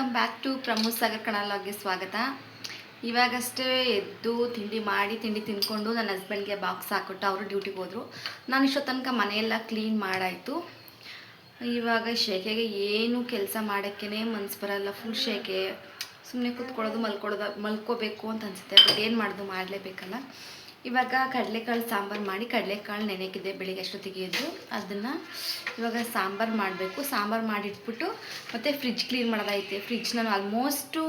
Welcome back to Pramod Sagar ಕನ್ನಡಗೆ ಸ್ವಾಗತ. ಇವಾಗಷ್ಟೇ ಎದ್ದು ತಿಂಡಿ ತಿಂದ್ಕೊಂಡು ನನ್ನ ಹಸ್ಬೆಂಡ್ಗೆ ಬಾಕ್ಸ್ ಹಾಕ್ಬಿಟ್ಟು ಅವರು ಡ್ಯೂಟಿಗೆ ಹೋದರು. ನಾನು ಇಷ್ಟೊತ್ತು ತನಕ ಮನೆಯೆಲ್ಲ ಕ್ಲೀನ್ ಮಾಡಾಯಿತು. ಇವಾಗ ಶೇಖೆಗೆ ಏನು ಕೆಲಸ ಮಾಡೋಕ್ಕೇ ಮನಸ್ಸು ಬರಲ್ಲ. ಫುಲ್ ಶೇಖೆ, ಸುಮ್ಮನೆ ಕೂತ್ಕೊಳ್ಳೋದು ಮಲ್ಕೋಬೇಕು ಅಂತ ಅನಿಸುತ್ತೆ. ಬಟ್ ಏನು ಮಾಡೋದು, ಮಾಡಲೇಬೇಕಲ್ಲ. ಇವಾಗ ಕಡಲೆಕಾಳು ಸಾಂಬಾರು ಮಾಡಿ, ಕಡಲೆಕಾಳು ನೆನೆಕಿದೆ ಬೆಳಿಗ್ಗೆ ಅಷ್ಟೊತ್ತಿಗೆ ಎದ್ದು. ಅದನ್ನು ಇವಾಗ ಸಾಂಬಾರು ಮಾಡಬೇಕು. ಸಾಂಬಾರು ಮಾಡಿಟ್ಬಿಟ್ಟು ಮತ್ತು ಫ್ರಿಜ್ ಕ್ಲೀನ್ ಮಾಡೋದೈತೆ. ಫ್ರಿಜ್ ನಾನು ಆಲ್ಮೋಸ್ಟು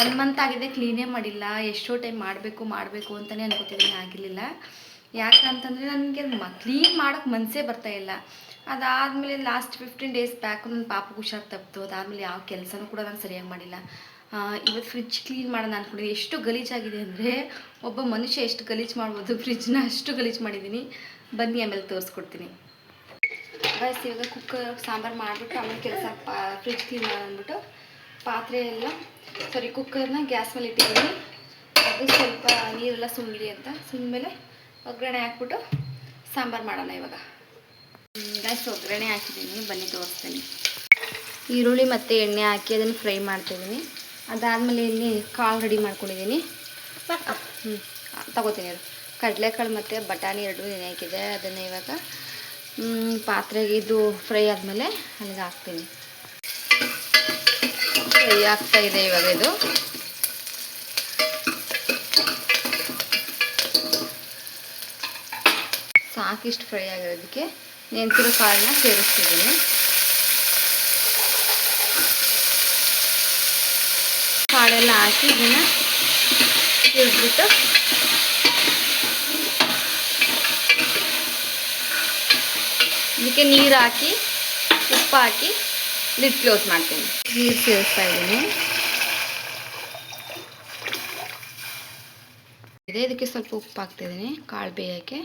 1 ಮಂತ್ ಆಗಿದೆ ಕ್ಲೀನೇ ಮಾಡಿಲ್ಲ. ಎಷ್ಟೋ ಟೈಮ್ ಮಾಡಬೇಕು ಅಂತಲೇ ಅನ್ಕೋತಿದ್ದೀನಿ, ಆಗಿರಲಿಲ್ಲ. ಯಾಕಂತಂದರೆ ನನಗೆ ಕ್ಲೀನ್ ಮಾಡೋಕ್ಕೆ ಮನಸ್ಸೇ ಬರ್ತಾಯಿಲ್ಲ. ಅದಾದಮೇಲೆ ಲಾಸ್ಟ್ 15 ಡೇಸ್ ಬ್ಯಾಕ್ ನನ್ನ ಪಾಪಗೆ ಹುಷಾರು ತಪ್ಪಿತು. ಅದಾದಮೇಲೆ ಯಾವ ಕೆಲಸನೂ ಕೂಡ ನಾನು ಸರಿಯಾಗಿ ಮಾಡಿಲ್ಲ. ಇವತ್ತು ಫ್ರಿಜ್ ಕ್ಲೀನ್ ಮಾಡೋಣ ಅಂದ್ಕೊಂಡಿದ್ದೀನಿ. ಎಷ್ಟು ಗಲೀಜಾಗಿದೆ ಅಂದರೆ ಒಬ್ಬ ಮನುಷ್ಯ ಎಷ್ಟು ಗಲೀಜು ಮಾಡ್ಬೋದು, ಫ್ರಿಜ್ನ ಅಷ್ಟು ಗಲೀಜು ಮಾಡಿದ್ದೀನಿ. ಬನ್ನಿ ಆಮೇಲೆ ತೋರಿಸ್ಕೊಡ್ತೀನಿ. ಬಸ್ ಇವಾಗ ಕುಕ್ಕರ್ ಸಾಂಬಾರು ಮಾಡಿಬಿಟ್ಟು ಆಮೇಲೆ ಕೆಲಸ ಫ್ರಿಜ್ ಕ್ಲೀನ್ ಮಾಡೋಂದ್ಬಿಟ್ಟು ಕುಕ್ಕರ್ನ ಗ್ಯಾಸ್ ಮೇಲೆ ಇಟ್ಟಿದ್ದೀನಿ. ಅದು ಸ್ವಲ್ಪ ನೀರೆಲ್ಲ ಸುಮ್ಮಲಿ ಅಂತ ಸುಮ್ಮಮೇಲೆ ಒಗ್ಗರಣೆ ಹಾಕ್ಬಿಟ್ಟು ಸಾಂಬಾರು ಮಾಡೋಣ. ಇವಾಗ ಗ್ಯಾಸ್ ಒಗ್ಗರಣೆ ಹಾಕಿದ್ದೀನಿ, ಬನ್ನಿ ತೋರಿಸ್ತೀನಿ. ಈರುಳ್ಳಿ ಮತ್ತು ಎಣ್ಣೆ ಹಾಕಿ ಅದನ್ನು ಫ್ರೈ ಮಾಡ್ತಿದ್ದೀನಿ. ಅದಾದಮೇಲೆ ಇಲ್ಲಿ ಕಾಳು ರೆಡಿ ಮಾಡ್ಕೊಂಡಿದ್ದೀನಿ. ತಗೋತೀನಿ. ಅದು ಕಡಲೆಕಾಳು ಮತ್ತು ಬಟಾಣಿ 2 ನೆನೆ ಹಾಕಿದೆ. ಅದನ್ನು ಇವಾಗ ಪಾತ್ರೆಗೆ ಇದು ಫ್ರೈ ಆದಮೇಲೆ ಅಲ್ಲಿಗೆ ಹಾಕ್ತೀನಿ. ಫ್ರೈ ಆಗ್ತಾಯಿದೆ ಇವಾಗ. ಇದು ಸಾಕಿಷ್ಟು ಫ್ರೈ ಆಗಿರೋದಕ್ಕೆ ನೆನೆಸಿರೋ ಕಾಳನ್ನ ಸೇರಿಸ್ತಿದ್ದೀನಿ. ಕಾಳೆಲ್ಲ ಹಾಕಿ ಇದನ್ನು ತಿರುಗಿಬಿಟ್ಟು ಇದಕ್ಕೆ ನೀರು ಹಾಕಿ ಉಪ್ಪು ಹಾಕಿ ಲಿಡ್ ಕ್ಲೋಸ್ ಮಾಡ್ತೀನಿ. ನೀರು ಸೇರಿಸ್ತಾ ಇದ್ದೀನಿ. ಇದಕ್ಕೆ ಸ್ವಲ್ಪ ಉಪ್ಪು ಹಾಕ್ತಿದ್ದೀನಿ ಕಾಳು ಬೇಯೋಕ್ಕೆ.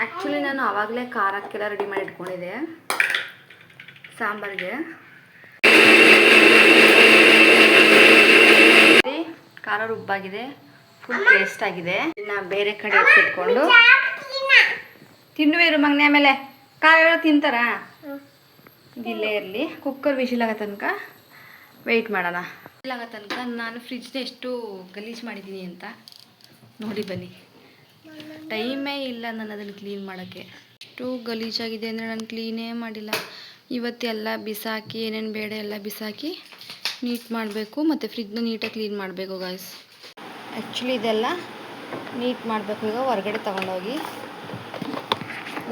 ಆ್ಯಕ್ಚುಲಿ ನಾನು ಆವಾಗಲೇ ಖಾರಕ್ಕೆಲ್ಲ ರೆಡಿ ಮಾಡಿ ಇಟ್ಕೊಂಡಿದ್ದೆ ಸಾಂಬಾರಿಗೆ. ಖಾರ ರುಬ್ಬಾಗಿದೆ, ಫುಲ್ ಟೇಸ್ಟ್ ಆಗಿದೆ. ಇನ್ನು ಬೇರೆ ಕಡೆ ಎತ್ತಿಟ್ಕೊಂಡು ತಿನ್ನುವೇರು ಮಗನೆ. ಆಮೇಲೆ ಖಾರ ತಿಂತಾರ, ಇದಿಲ್ಲೇ ಇರಲಿ. ಕುಕ್ಕರ್ ವಿಶಿಲ್ ಆಗೋ ತನಕ ವೆಯ್ಟ್ ಮಾಡೋಣ. ವಿಶಿಲ್ ಆಗೋ ತನಕ ನಾನು ಫ್ರಿಜ್ನ ಎಷ್ಟು ಗಲೀಜು ಮಾಡಿದ್ದೀನಿ ಅಂತ ನೋಡಿ ಬನ್ನಿ. ಟೈಮೇ ಇಲ್ಲ ನಾನು ಅದನ್ನು ಕ್ಲೀನ್ ಮಾಡೋಕ್ಕೆ. ಎಷ್ಟು ಗಲೀಜಾಗಿದೆ ಅಂದರೆ ನಾನು ಕ್ಲೀನೇ ಮಾಡಿಲ್ಲ. ಇವತ್ತೆಲ್ಲ ಬಿಸಾಕಿ ಏನೇನು ಬೇಡ ಎಲ್ಲ ಬಿಸಾಕಿ ನೀಟ್ ಮಾಡಬೇಕು. ಮತ್ತು ಫ್ರಿಜ್ನ ನೀಟಾಗಿ ಕ್ಲೀನ್ ಮಾಡಬೇಕು ಗಾಯ್ಸ್. ಆ್ಯಕ್ಚುಲಿ ಇದೆಲ್ಲ ನೀಟ್ ಮಾಡಬೇಕು. ಈಗ ಹೊರಗಡೆ ತೊಗೊಂಡೋಗಿ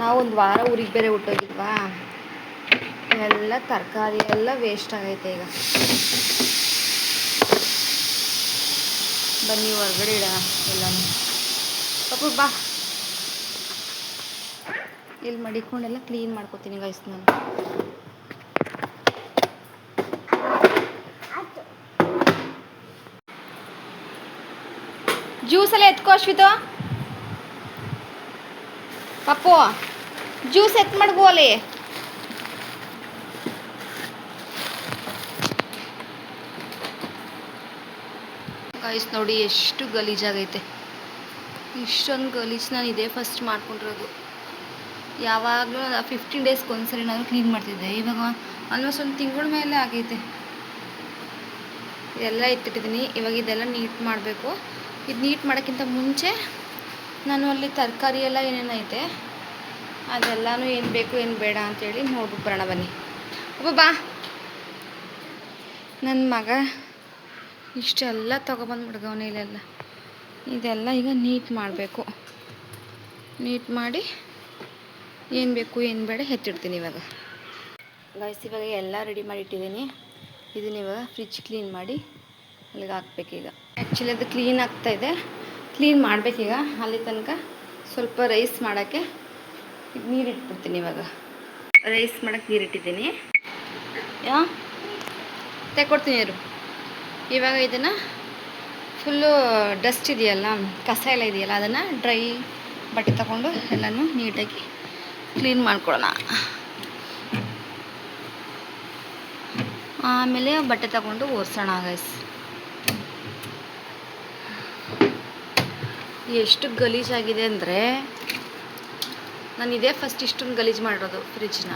ನಾವು 1 ವಾರ ಊರಿಗೆ ಬೇರೆ ಹುಟ್ಟೋಗಿದ್ವಾ, ಎಲ್ಲ ತರಕಾರಿ ಎಲ್ಲ ವೇಸ್ಟ್ ಆಗೈತೆ. ಈಗ ಬನ್ನಿ ಹೊರಗಡೆ ಇಡೋಣ ಎಲ್ಲನೂ. ಪಾಪು ಬಾ, ಇಲ್ಲಿ ಮಡಿಕೊಂಡೆಲ್ಲ ಕ್ಲೀನ್ ಮಾಡ್ಕೊತೀನಿ ಗಾಯ್ಸ್ ನಾನು. ಜ್ಯೂಸೆಲ್ಲ ಎತ್ಕೋ ಅಶ್ವಿತು. ಪಪ್ಪು ಜ್ಯೂಸ್ ಎತ್ ಮಾಡ್ಬೋಲಿ. ಗಾಯ್ಸ್ ನೋಡಿ ಎಷ್ಟು ಗಲೀಜಾಗೈತೆ. ಇಷ್ಟೊಂದು ಗಲೀಜು ನಾನು ಇದೇ ಫಸ್ಟ್ ಮಾಡ್ಕೊಂಡಿರೋದು. ಯಾವಾಗಲೂ 15 ಡೇಸ್ಗೆ ಒಂದ್ಸರಿ ನಾನು ಕ್ಲೀನ್ ಮಾಡ್ತಿದ್ದೆ. ಇವಾಗ ಆಲ್ಮೋಸ್ಟ್ 1 ತಿಂಗಳ ಮೇಲೆ ಆಗೈತೆ. ಇದೆಲ್ಲ ಎತ್ತಿಟ್ಟಿದ್ದೀನಿ. ಇವಾಗ ಇದೆಲ್ಲ ನೀಟ್ ಮಾಡಬೇಕು. ಇದು ನೀಟ್ ಮಾಡೋಕ್ಕಿಂತ ಮುಂಚೆ ನಾನು ಅಲ್ಲಿ ತರಕಾರಿ ಎಲ್ಲ ಏನೇನೈತೆ ಅದೆಲ್ಲನೂ ಏನು ಬೇಕು ಏನು ಬೇಡ ಅಂಥೇಳಿ ನೋಡ್ಬಿಟ್ಟು ಬರೋಣ ಬನ್ನಿ. ಅಪ್ಪ ಬಾ. ನನ್ನ ಮಗ ಇಷ್ಟೆಲ್ಲ ತೊಗೊಬಂದ್ಬಿಡ್ಗವನೇ ಇಲ್ಲೆಲ್ಲ. ಇದೆಲ್ಲ ಈಗ ನೀಟ್ ಮಾಡಬೇಕು. ನೀಟ್ ಮಾಡಿ ಏನು ಬೇಕು ಏನು ಬೇಡ ಎತ್ತಿಡ್ತೀನಿ ಇವಾಗ. ಗಾಯ್ಸ್ ಇವಾಗ ಎಲ್ಲ ರೆಡಿ ಮಾಡಿ ಇಟ್ಟಿದ್ದೀನಿ. ಇದನ್ನ ಇವಾಗ ಫ್ರಿಜ್ ಕ್ಲೀನ್ ಮಾಡಿ ಅಲ್ಲಿಗೆ ಹಾಕ್ಬೇಕೀಗ. ಆ್ಯಕ್ಚುಲಿ ಅದು ಕ್ಲೀನ್ ಆಗ್ತಾಯಿದೆ, ಕ್ಲೀನ್ ಮಾಡಬೇಕೀಗ. ಅಲ್ಲಿ ತನಕ ಸ್ವಲ್ಪ ರೈಸ್ ಮಾಡೋಕ್ಕೆ ನೀರು ಇಟ್ಬಿಡ್ತೀನಿ. ಇವಾಗ ರೈಸ್ ಮಾಡೋಕ್ಕೆ ನೀರು ಇಟ್ಟಿದ್ದೀನಿ. ತೆಕ್ಕೊಡ್ತೀನಿ ನೀರು. ಇವಾಗ ಇದನ್ನು ಫುಲ್ಲು ಡಸ್ಟ್ ಇದೆಯಲ್ಲ, ಕಸ ಎಲ್ಲ ಇದೆಯಲ್ಲ, ಅದನ್ನು ಡ್ರೈ ಬಟ್ಟೆ ತಗೊಂಡು ಎಲ್ಲನೂ ನೀಟಾಗಿ ಕ್ಲೀನ್ ಮಾಡ್ಕೊಳ್ಳೋಣ. ಆಮೇಲೆ ಬಟ್ಟೆ ತಗೊಂಡು ಒರೆಸೋಣ ಗೈಸ್. ಎಷ್ಟು ಗಲೀಜಾಗಿದೆ ಅಂದರೆ ನಾನು ಇದೇ ಫಸ್ಟ್ ಇಷ್ಟೊಂದು ಗಲೀಜು ಮಾಡಿರೋದು ಫ್ರಿಜ್ನ.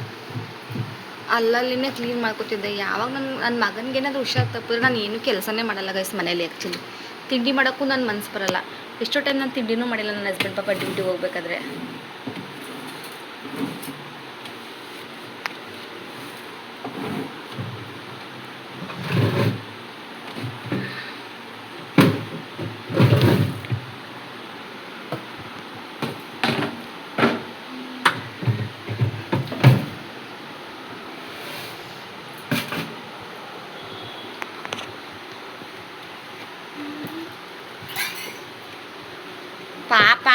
ಅಲ್ಲಲ್ಲಿನೇ ಕ್ಲೀನ್ ಮಾಡ್ಕೊತಿದ್ದೆ. ಯಾವಾಗ ನನ್ನ ಮಗನಿಗೆ ಏನಾದರೂ ಹುಷಾರು ತಪ್ಪಿದ್ರೆ ನಾನು ಏನೂ ಕೆಲಸನೇ ಮಾಡಲ್ಲ ಗೈಸ್ ಮನೇಲಿ. ಆ್ಯಕ್ಚುಲಿ ತಿಂಡಿ ಮಾಡೋಕ್ಕೂ ನನ್ನ ಮನಸ್ಸು ಬರೋಲ್ಲ. ಎಷ್ಟೋ ಟೈಮ್ ನಾನು ತಿಂಡಿನೂ ಮಾಡಿಲ್ಲ ನನ್ನ ಹಸ್ಬೆಂಡ್ ಪಾಪ ಡ್ಯೂಟಿಗೆ ಹೋಗ್ಬೇಕಾದ್ರೆ. ಪಾಪ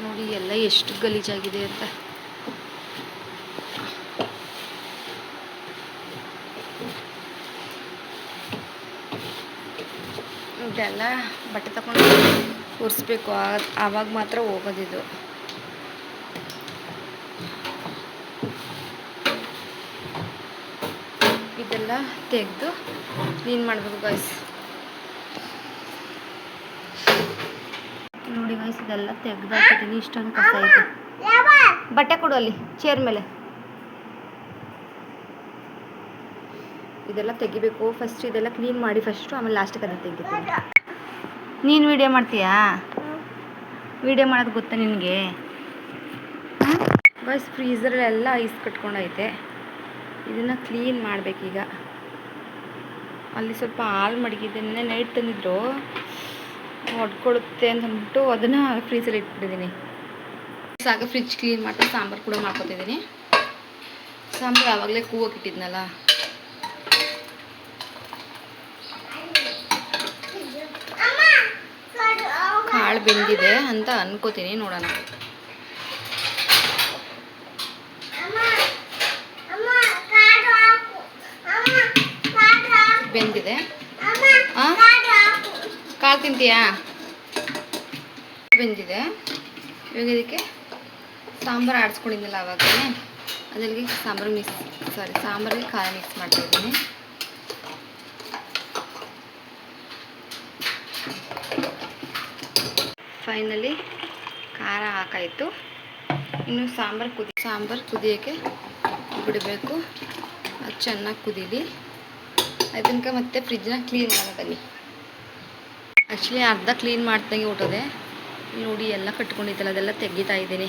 ನೋಡಿ ಎಲ್ಲ ಎಷ್ಟು ಗಲೀಜಾಗಿದೆ ಅಂತ. ಇದೆಲ್ಲ ಬಟ್ಟೆ ತಗೊಂಡು ಒರೆಸ್ಬೇಕು, ಆವಾಗ ಮಾತ್ರ ಹೋಗೋದಿದು. ಇದೆಲ್ಲ ತೆಗೆದು ಕ್ಲೀನ್ ಮಾಡಬೇಕು ಗೈಸ್. ನೋಡಿ ಗೈಸ್ ಇದೆಲ್ಲ ತೆಗೆದು ಹಾಕಿದ್ದೀನಿ. ಇಷ್ಟೊಂದು ಕಸ ಐತೆ. ಬಟ್ಟೆ ಕೊಡು ಅಲ್ಲಿ ಚೇರ್ ಮೇಲೆ. ಇದೆಲ್ಲ ತೆಗಿಬೇಕು ಫಸ್ಟ್. ಇದೆಲ್ಲ ಕ್ಲೀನ್ ಮಾಡಿ ಫಸ್ಟು, ಆಮೇಲೆ ಲಾಸ್ಟಿಗೆ ಅದನ್ನು ತೆಗಿತೀನಿ. ನೀನು ವಿಡಿಯೋ ಮಾಡ್ತೀಯಾ? ವಿಡಿಯೋ ಮಾಡೋದು ಗೊತ್ತಾ ನಿನಗೆ? ಗೈಸ್ ಫ್ರೀಝರಲ್ಲೆಲ್ಲ ಐಸ್ ಕಟ್ಕೊಂಡೈತೆ. ಇದನ್ನು ಕ್ಲೀನ್ ಮಾಡಬೇಕೀಗ. ಅಲ್ಲಿ ಸ್ವಲ್ಪ ಹಾಲು ಮಡಗಿದೆ, ನೈಟ್ ತಂದಿದ್ರು, ಹೊಡ್ಕೊಳುತ್ತೆ ಅಂತ ಅಂದ್ಬಿಟ್ಟು ಅದನ್ನು ಫ್ರೀಜಲ್ಲಿ ಇಟ್ಬಿಟ್ಟಿದ್ದೀನಿ. ಆಗ ಫ್ರಿಜ್ ಕ್ಲೀನ್ ಮಾಡ್ತಾ ಸಾಂಬಾರು ಕೂಡ ಮಾಡ್ಕೊತಿದ್ದೀನಿ. ಸಾಂಬಾರು ಆವಾಗಲೇ ಕೂಗೋಕೆ ಇಟ್ಟಿದ್ನಲ್ಲ. ಕಾಳು ಬೆಂದಿದೆ ಅಂತ ಅನ್ಕೋತೀನಿ, ನೋಡೋಣ. ಬೆಂದಿದೆ. ಕಾಳು ತಿಂತೀಯಾ? ಬೆಂದಿದೆ. ಇವಾಗ ಇದಕ್ಕೆ ಸಾಂಬಾರು ಆಡಿಸ್ಕೊಂಡಿದ್ನಲ್ಲ ಆವಾಗಲೇ, ಅದರಿಗೆ ಸಾಂಬಾರಿಗೆ ಖಾರ ಮಿಕ್ಸ್ ಮಾಡ್ತಾಯಿದ್ದೀನಿ. ಫೈನಲಿ ಖಾರ ಹಾಕಾಯಿತು. ಇನ್ನು ಸಾಂಬಾರು ಕುದಿಯೋಕ್ಕೆ ಬಿಡಬೇಕು. ಅದು ಚೆನ್ನಾಗಿ ಕುದೀಲಿ. ಅದಕ್ಕೆ ಮತ್ತೆ ಫ್ರಿಜ್ನ ಕ್ಲೀನ್ ಮಾಡೋಣ ಬನ್ನಿ. ಆ್ಯಕ್ಚುಲಿ ಅರ್ಧ ಕ್ಲೀನ್ ಮಾಡ್ದಂಗೆ ಹೊಟ್ಟೋದೆ. ನೋಡಿ ಎಲ್ಲ ಕಟ್ಕೊಂಡಿತ್ತಲ್ಲ ಅದೆಲ್ಲ ತೆಗಿತಾ ಇದ್ದೀನಿ.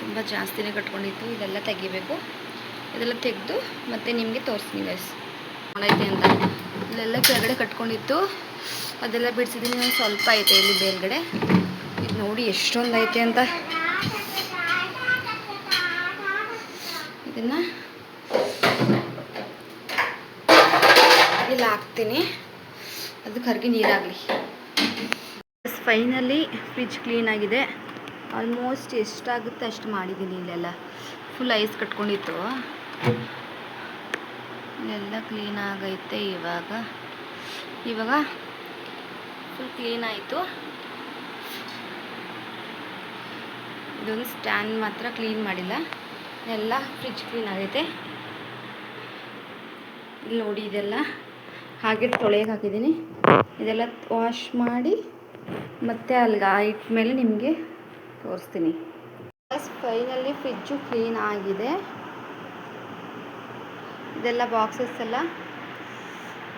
ತುಂಬ ಜಾಸ್ತಿನೇ ಕಟ್ಕೊಂಡಿತ್ತು. ಇದೆಲ್ಲ ತೆಗಿಬೇಕು. ಇದೆಲ್ಲ ತೆಗೆದು ಮತ್ತೆ ನಿಮಗೆ ತೋರಿಸ್ತೀನಿ ಗೈಸ್ ಮಾಡೈತೆ ಅಂತ. ಇಲ್ಲೆಲ್ಲ ಕೆಳಗಡೆ ಕಟ್ಕೊಂಡಿತ್ತು, ಅದೆಲ್ಲ ಬಿಡಿಸಿದ್ದೀನಿ. ಸ್ವಲ್ಪ ಐತೆ ಇಲ್ಲಿ ಮೇಲ್ಗಡೆ. ಇದು ನೋಡಿ ಎಷ್ಟೊಂದು ಐತೆ ಅಂತ. ಇದನ್ನು ಇಲ್ಲಿ ಹಾಕ್ತೀನಿ, ಅದು ಕರ್ಗಿ ನೀರಾಗಲಿ. ಫೈನಲಿ ಫ್ರಿಜ್ ಕ್ಲೀನ್ ಆಗಿದೆ. ಆಲ್ಮೋಸ್ಟ್ ಎಷ್ಟಾಗುತ್ತೆ ಅಷ್ಟು ಮಾಡಿದ್ದೀನಿ. ಇಲ್ಲೆಲ್ಲ ಫುಲ್ ಐಸ್ ಕಟ್ಕೊಂಡಿತ್ತು, ಇಲ್ಲೆಲ್ಲ ಕ್ಲೀನ್ ಆಗೈತೆ. ಇವಾಗ ಫುಲ್ ಕ್ಲೀನ್ ಆಯಿತು. ಇದೊಂದು ಸ್ಟ್ಯಾಂಡ್ ಮಾತ್ರ ಕ್ಲೀನ್ ಮಾಡಿಲ್ಲ, ಎಲ್ಲ ಫ್ರಿಜ್ ಕ್ಲೀನ್ ಆಗೈತೆ. ಇಲ್ಲಿ ನೋಡಿ ಇದೆಲ್ಲ ಹಾಗೆ ತೊಳೆಯೋಕೆ ಹಾಕಿದ್ದೀನಿ. ಇದೆಲ್ಲ ವಾಶ್ ಮಾಡಿ ಮತ್ತೆ ಅಲ್ಲಿಗೆ ಇಟ್ಮೇಲೆ ನಿಮಗೆ ತೋರಿಸ್ತೀನಿ. ಫೈನಲಿ ಫ್ರಿಜ್ಜು ಕ್ಲೀನ್ ಆಗಿದೆ. ಇದೆಲ್ಲ ಬಾಕ್ಸಸ್ ಎಲ್ಲ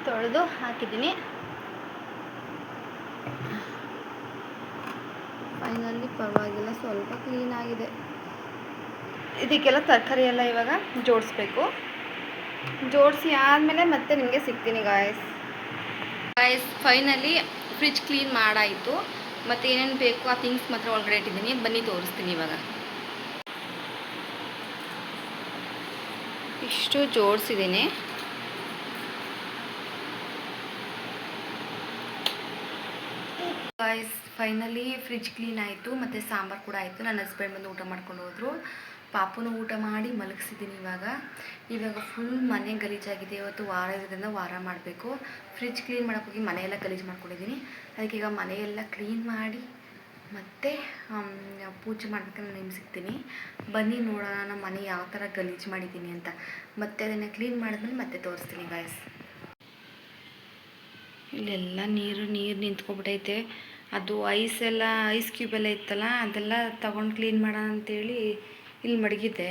ತೊಳೆದು ಹಾಕಿದ್ದೀನಿ. ಫೈನಲಿ ಪರವಾಗಿಲ್ಲ, ಸ್ವಲ್ಪ ಕ್ಲೀನ್ ಆಗಿದೆ. ಇದಕ್ಕೆಲ್ಲ ತರಕಾರಿ ಎಲ್ಲ ಇವಾಗ ಜೋಡಿಸ್ಬೇಕು. ಜೋಡಿಸಿ ಆದಮೇಲೆ ಮತ್ತೆ ನಿಮಗೆ ಸಿಗ್ತೀನಿ ಗಾಯ್ಸ್. ಫೈನಲಿ ಫ್ರಿಜ್ ಕ್ಲೀನ್ ಮಾಡಾಯಿತು. ಮತ್ತು ಏನೇನು ಬೇಕು ಆ ಥಿಂಗ್ಸ್ ಮಾತ್ರ ಒಳಗಡೆ ಇಟ್ಟಿದ್ದೀನಿ. ಬನ್ನಿ ತೋರಿಸ್ತೀನಿ. ಇವಾಗ ಇಷ್ಟು ಜೋಡಿಸಿದ್ದೀನಿ. ಗಾಯ್ಸ್ ಫೈನಲಿ ಫ್ರಿಜ್ ಕ್ಲೀನ್ ಆಯಿತು, ಮತ್ತು ಸಾಂಬಾರು ಕೂಡ ಆಯಿತು. ನನ್ನ ಹಸ್ಬೆಂಡ್ ಬಂದು ಊಟ ಮಾಡ್ಕೊಂಡು ಹೋದರು. ಪಾಪುನೂ ಊಟ ಮಾಡಿ ಮಲಗಿಸಿದ್ದೀನಿ. ಇವಾಗ ಫುಲ್ ಮನೆ ಗಲೀಜಾಗಿದೆ. ಇವತ್ತು ವಾರ ಇರೋದ್ರಿಂದ ವಾರ ಮಾಡಬೇಕು. ಫ್ರಿಜ್ ಕ್ಲೀನ್ ಮಾಡೋಕ್ಕೋಗಿ ಮನೆಯೆಲ್ಲ ಗಲೀಜು ಮಾಡ್ಕೊಂಡಿದ್ದೀನಿ. ಅದಕ್ಕೆ ಈಗ ಮನೆಯೆಲ್ಲ ಕ್ಲೀನ್ ಮಾಡಿ ಮತ್ತು ಪೂಜೆ ಮಾಡ್ಬೇಕಂದ್ರೆ ನಿಮ್ಗೆ ಸಿಗ್ತೀನಿ. ಬನ್ನಿ ನೋಡೋಣ ನಮ್ಮ ಮನೆ ಯಾವ ಥರ ಗಲೀಜು ಮಾಡಿದ್ದೀನಿ ಅಂತ. ಮತ್ತೆ ಅದನ್ನು ಕ್ಲೀನ್ ಮಾಡಿದ್ಮೇಲೆ ಮತ್ತೆ ತೋರಿಸ್ತೀನಿ ಗಾಯ್ಸ್. ಇಲ್ಲೆಲ್ಲ ನೀರು ನಿಂತ್ಕೊಬಿಟ್ಟೈತೆ. ಅದು ಐಸ್ ಕ್ಯೂಬ್ ಎಲ್ಲ ಇತ್ತಲ್ಲ, ಅದೆಲ್ಲ ತೊಗೊಂಡು ಕ್ಲೀನ್ ಮಾಡೋಣ ಅಂತೇಳಿ ಇಲ್ಲಿ ಮಡಗಿದ್ದೆ.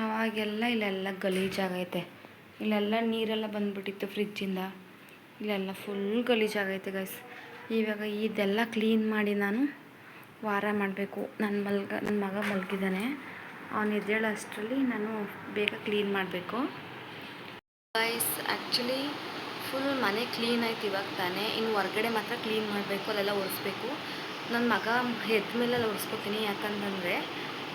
ಅವಾಗೆಲ್ಲ ಇಲ್ಲೆಲ್ಲ ಗಲೀಜಾಗೈತೆ. ಇಲ್ಲೆಲ್ಲ ನೀರೆಲ್ಲ ಬಂದುಬಿಟ್ಟಿತ್ತು ಫ್ರಿಜ್ಜಿಂದ. ಇಲ್ಲೆಲ್ಲ ಫುಲ್ ಗಲೀಜಾಗೈತೆ ಗೈಸ್. ಇವಾಗ ಇದೆಲ್ಲ ಕ್ಲೀನ್ ಮಾಡಿ ನಾನು ವಾರ ಮಾಡಬೇಕು. ನನ್ನ ಮಗ ಮಲಗಿದ್ದಾನೆ, ಅವನು ಎದ್ದೇಳೋ ಅಷ್ಟರಲ್ಲಿ ನಾನು ಬೇಗ ಕ್ಲೀನ್ ಮಾಡಬೇಕು ಗೈಸ್. ಆ್ಯಕ್ಚುಲಿ ಫುಲ್ ಮನೆ ಕ್ಲೀನ್ ಆಯ್ತು ಇವಾಗ ತಾನೇ. ಇನ್ನು ಹೊರಗಡೆ ಮಾತ್ರ ಕ್ಲೀನ್ ಮಾಡಬೇಕು, ಅಲ್ಲೆಲ್ಲ ಒರೆಸ್ಬೇಕು. ನನ್ನ ಮಗ ಎದ್ದ ಮೇಲೆಲ್ಲ ಒರೆಸ್ಕೊತೀನಿ, ಯಾಕಂತಂದರೆ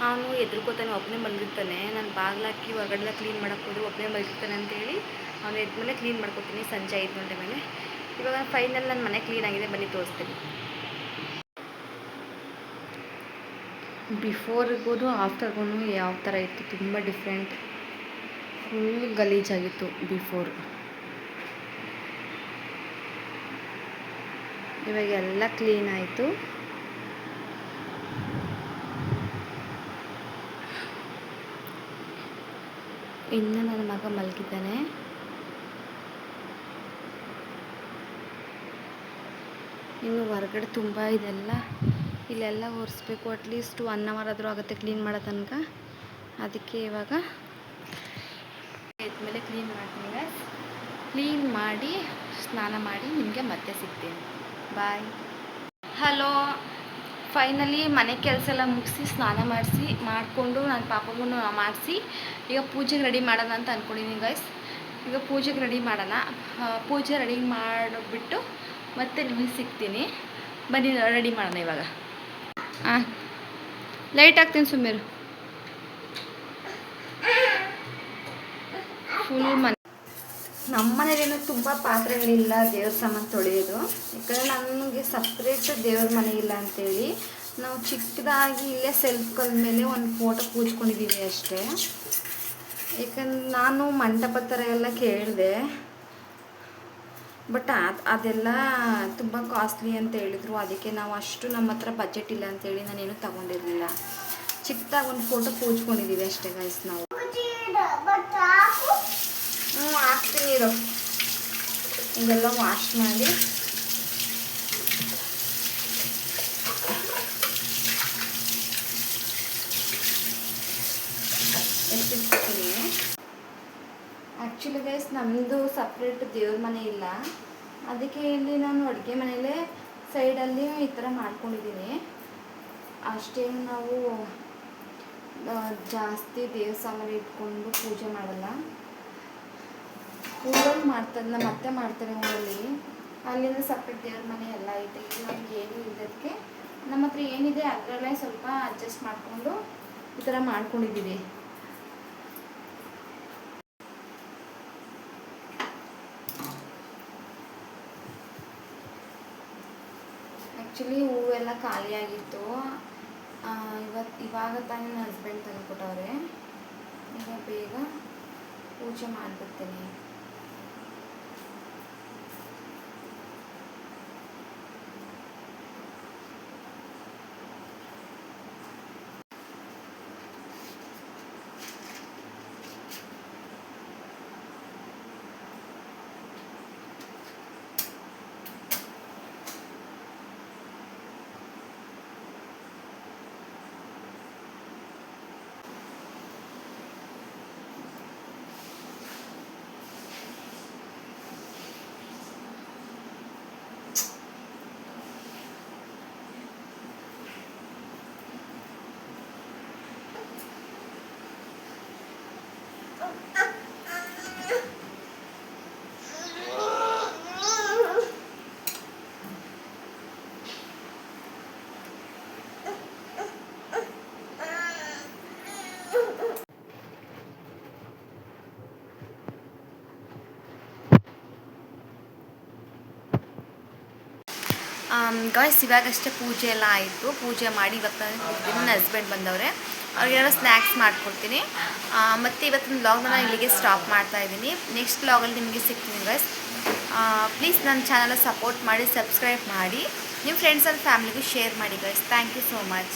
ಅವನು ಎದ್ರುಕೋತಾನೆ, ಒಬ್ಬನೇ ಮಲಗಿರ್ತಾನೆ. ನಾನು ಬಾಗಿಲಾಕಿ ಹೊರಗಡೆ ಕ್ಲೀನ್ ಮಾಡೋಕ್ಕೆ ಹೋದ್ರೆ ಒಬ್ಬನೇ ಮಲಗಿರ್ತಾನೆ ಅಂತೇಳಿ ಅವನು ಎದ್ದ ಮೇಲೆ ಕ್ಲೀನ್ ಮಾಡ್ಕೊತೀನಿ ಸಂಜೆ 5 ಗಂಟೆ ಮೇಲೆ. ಇವಾಗ ಫೈನಲ್ ನನ್ನ ಮನೆ ಕ್ಲೀನ್ ಆಗಿದೆ, ಬನ್ನಿ ತೋರಿಸ್ತೀನಿ. ಬಿಫೋರ್ಗೂ ಆಫ್ಟರ್ಗೂ ಯಾವ ಥರ ಇತ್ತು, ತುಂಬ ಡಿಫ್ರೆಂಟ್. Full ಗಲೀಜಾಗಿತ್ತು before. ಇವಾಗ ಎಲ್ಲ ಕ್ಲೀನ್ ಆಯಿತು. ಇನ್ನು ನನ್ನ ಮಗ ಮಲಗಿದ್ದಾನೆ. ಇನ್ನು ಹೊರಗಡೆ ತುಂಬ ಇದೆಲ್ಲ ಇಲ್ಲೆಲ್ಲ ಒರೆಸ್ಬೇಕು. ಅಟ್ಲೀಸ್ಟ್ 1 ಅವರ್ ಆದರೂ ಆಗುತ್ತೆ ಕ್ಲೀನ್ ಮಾಡೋ ತನಕ. ಅದಕ್ಕೆ ಇವಾಗ ಎದ್ಮೇಲೆ ಕ್ಲೀನ್ ಮಾಡ್ತೀನಿ. ಕ್ಲೀನ್ ಮಾಡಿ ಸ್ನಾನ ಮಾಡಿ ನಿಮಗೆ ಮತ್ತೆ ಸಿಗ್ತೀನಿ. ಬಾಯ್. ಹಲೋ, ಫೈನಲಿ ಮನೆ ಕೆಲಸ ಎಲ್ಲ ಮುಗಿಸಿ ಸ್ನಾನ ಮಾಡಿಕೊಂಡು ನನ್ನ ಪಾಪಗೂ ಮಾಡಿಸಿ ಈಗ ಪೂಜೆಗೆ ರೆಡಿ ಮಾಡೋಣ ಅಂತ ಅಂದ್ಕೊಂಡಿದ್ದೀನಿ ಗೈಸ್. ಈಗ ಪೂಜೆಗೆ ರೆಡಿ ಮಾಡೋಣ. ಪೂಜೆ ರೆಡಿ ಮಾಡಿಬಿಟ್ಟು ಮತ್ತೆ ನಿಮಗೆ ಸಿಗ್ತೀನಿ. ಬನ್ನಿ ರೆಡಿ ಮಾಡೋಣ ಇವಾಗ. ಲೈಟ್ ಹಾಕ್ತೀನಿ ಸುಮ್ಮೀರು. ಫುಲ್ ನಮ್ಮ ಮನೇಲೇನು ತುಂಬ ಪಾತ್ರೆಗಳಿಲ್ಲ ದೇವ್ರ ಸಾಮಾನು ತೊಳೆಯೋದು. ಯಾಕಂದರೆ ನನಗೆ ಸಪ್ರೇಟ್ ದೇವ್ರ ಮನೆ ಇಲ್ಲ ಅಂತೇಳಿ ನಾವು ಚಿಕ್ಕದಾಗಿ ಇಲ್ಲೇ ಸೆಲ್ಫ್ ಕಲ್ ಮೇಲೆ ಒಂದು ಫೋಟೋ ಕೂಚ್ಕೊಂಡಿದ್ದೀವಿ ಅಷ್ಟೇ. ಯಾಕಂದ್ರೆ ನಾನು ಮಂಟಪ ಥರ ಎಲ್ಲ ಕೇಳಿದೆ, ಬಟ್ ಅದೆಲ್ಲ ತುಂಬ ಕಾಸ್ಟ್ಲಿ ಅಂತ ಹೇಳಿದರು. ಅದಕ್ಕೆ ನಾವು ಅಷ್ಟು ನಮ್ಮ ಹತ್ರ ಬಜೆಟ್ ಇಲ್ಲ ಅಂತೇಳಿ ನಾನೇನು ತಗೊಂಡಿರಲಿಲ್ಲ. ಚಿಕ್ಕದಾಗಿ ಒಂದು ಫೋಟೋ ಕೂಚ್ಕೊಂಡಿದ್ದೀವಿ ಅಷ್ಟೇ ಗೈಸ್ ನಾವು. ಹಾಕ್ತೀನಿ ಇರೋ. ಇದೆಲ್ಲ ವಾಶ್ ಮಾಡಿ ಎತ್ತಿರ್ತೀನಿ. ಆ್ಯಕ್ಚುಲಿ ಗೈಸ್ ನಮ್ಮದು ಸಪ್ರೇಟ್ ದೇವ್ರ ಮನೆ ಇಲ್ಲ, ಅದಕ್ಕೆ ಇಲ್ಲಿ ನಾನು ಅಡುಗೆ ಮನೆಯಲ್ಲೇ ಸೈಡಲ್ಲಿ ಈ ಥರ ಮಾಡ್ಕೊಂಡಿದ್ದೀನಿ ಅಷ್ಟೇನು. ನಾವು ಜಾಸ್ತಿ ದೇವ್ರ ಸಾಮಾನು ಇಟ್ಕೊಂಡು ಪೂಜೆ ಮಾಡಲ್ಲ. ಊರಲ್ಲಿ ಮಾಡ್ತಾರೆ, ನಮ್ಮ ಅತ್ತೆ ಮಾಡ್ತಾರೆ ಊರಲ್ಲಿ. ಅಲ್ಲಿಂದ ಸಪ್ರೇಟ್ ದೇವ್ರ ಮನೆ ಎಲ್ಲ ಐತೆ. ಈಗ ನಮ್ಗೆ ಏನೂ ಇದ್ದದಕ್ಕೆ ನಮ್ಮ ಹತ್ರ ಏನಿದೆ ಅದರಲ್ಲೇ ಸ್ವಲ್ಪ ಅಡ್ಜಸ್ಟ್ ಮಾಡಿಕೊಂಡು ಈ ಥರ ಮಾಡ್ಕೊಂಡಿದ್ದೀವಿ. ಆ್ಯಕ್ಚುಲಿ ಹೂವೆಲ್ಲ ಖಾಲಿಯಾಗಿತ್ತು. ಇವಾಗ ತಾನೇ ನನ್ನ ಹಸ್ಬೆಂಡ್ ತಂದುಕೊಟ್ಟವ್ರೆ. ಈಗ ಬೇಗ ಪೂಜೆ ಮಾಡಿಬಿಡ್ತೀನಿ. ಗಾಯ್ಸ್ ಇವಾಗಷ್ಟೇ ಪೂಜೆ ಎಲ್ಲ ಆಯಿತು. ಪೂಜೆ ಮಾಡಿ ಇವತ್ತು ನನ್ನ ಹಸ್ಬೆಂಡ್ ಬಂದವ್ರೆ, ಅವ್ರಿಗೆಲ್ಲ ಸ್ನ್ಯಾಕ್ಸ್ ಮಾಡಿಕೊಡ್ತೀನಿ. ಮತ್ತು ಇವತ್ತಿನ ವ್ಲಾಗ್ನ ಇಲ್ಲಿಗೆ ಸ್ಟಾಪ್ ಮಾಡ್ತಾಯಿದ್ದೀನಿ. ನೆಕ್ಸ್ಟ್ ವ್ಲಾಗಲ್ಲಿ ನಿಮಗೆ ಸಿಗ್ತೀನಿ ಗೈಸ್. ಪ್ಲೀಸ್ ನನ್ನ ಚಾನಲ್ ಸಪೋರ್ಟ್ ಮಾಡಿ, ಸಬ್ಸ್ಕ್ರೈಬ್ ಮಾಡಿ, ನಿಮ್ಮ ಫ್ರೆಂಡ್ಸ್ ಆ್ಯಂಡ್ ಫ್ಯಾಮಿಲಿಗೂ ಶೇರ್ ಮಾಡಿ guys. Thank you so much.